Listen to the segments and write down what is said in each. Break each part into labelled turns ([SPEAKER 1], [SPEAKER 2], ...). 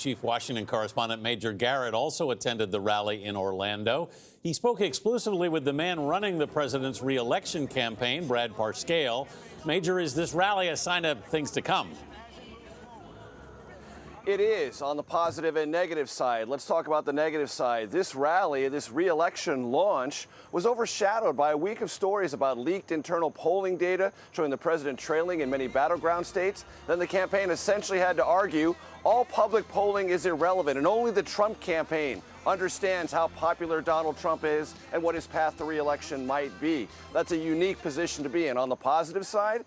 [SPEAKER 1] Chief Washington correspondent Major Garrett also attended the rally in Orlando. He spoke exclusively with the man running the president's re-election campaign, Brad Parscale. Major, is this rally a sign of things to come?
[SPEAKER 2] It is, on the positive and negative side. Let's talk about the negative side. This rally, this re-election launch, was overshadowed by a week of stories about leaked internal polling data showing the president trailing in many battleground states. Then the campaign essentially had to argue all public polling is irrelevant and only the Trump campaign understands how popular Donald Trump is and what his path to re-election might be. That's a unique position to be in. On the positive side,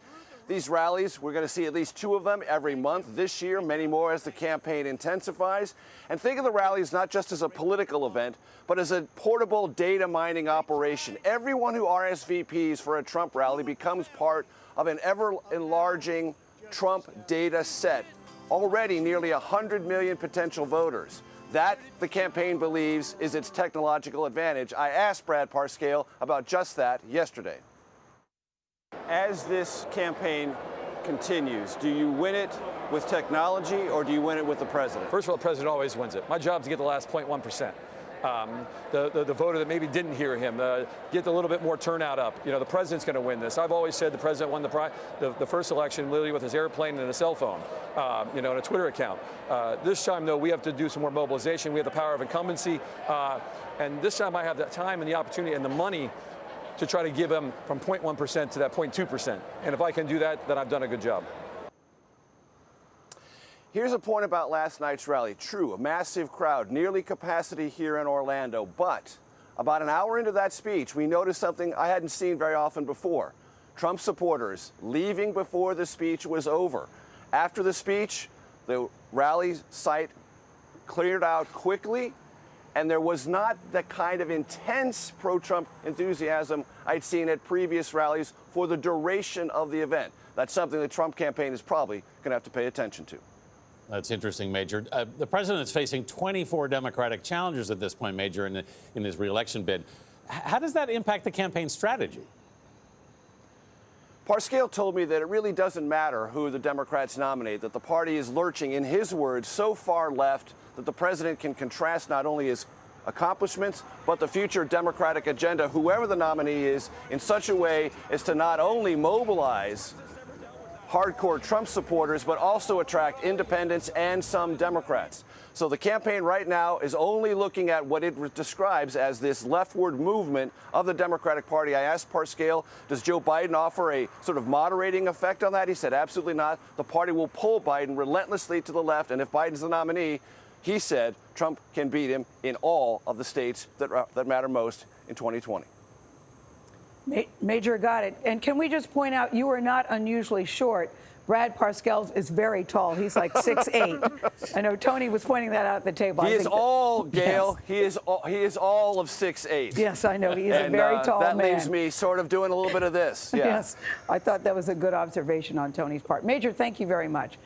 [SPEAKER 2] these rallies, we're going to see at least 2 of them every month this year, many more as the campaign intensifies. And think of the rallies not just as a political event, but as a portable data mining operation. Everyone who RSVPs for a Trump rally becomes part of an ever-enlarging Trump data set. Already nearly 100 million potential voters. That, the campaign believes, is its technological advantage. I asked Brad Parscale about just that yesterday. As this campaign continues, do you win it with technology or do you win it with the president?
[SPEAKER 3] First of all, the president always wins it. My job is to get the last 0.1%. The voter that maybe didn't hear him, get a little bit more turnout up. You know, the president's going to win this. I've always said the president won the first election literally with his airplane and a cell phone, and a Twitter account. This time, though, we have to do some more mobilization. We have the power of incumbency. And this time I have the time and the opportunity and the money to try to give him from 0.1% to that 0.2%. And if I can do that, then I've done a good job.
[SPEAKER 2] Here's a point about last night's rally. True, a massive crowd, nearly capacity here in Orlando. But about an hour into that speech, we noticed something I hadn't seen very often before. Trump supporters leaving before the speech was over. After the speech, the rally site cleared out quickly, and there was not the kind of intense pro-Trump enthusiasm I'd seen at previous rallies for the duration of the event. That's something the Trump campaign is probably going to have to pay attention to.
[SPEAKER 1] That's interesting, Major. The president is facing 24 Democratic challengers at this point, Major, in his re-election bid. How does that impact the campaign strategy?
[SPEAKER 2] Parscale told me that it really doesn't matter who the Democrats nominate, that the party is lurching, in his words, so far left that the president can contrast not only his accomplishments, but the future Democratic agenda, whoever the nominee is, in such a way as to not only mobilize hardcore Trump supporters, but also attract independents and some Democrats. So the campaign right now is only looking at what it describes as this leftward movement of the Democratic Party. I asked Parscale, does Joe Biden offer a sort of moderating effect on that? He said, absolutely not. The party will pull Biden relentlessly to the left, and if Biden's the nominee, he said Trump can beat him in all of the states that matter most in 2020.
[SPEAKER 4] Major, got it. And can we just point out, you are not unusually short. Brad Parscale is very tall. He's like 6'8". I know Tony was pointing that out at the table.
[SPEAKER 2] He is all, Gayle. Yes. He is all of 6'8".
[SPEAKER 4] Yes, I know. He is a very tall man.
[SPEAKER 2] That leaves me sort of doing a little bit of this. Yeah.
[SPEAKER 4] Yes, I thought that was a good observation on Tony's part. Major, thank you very much.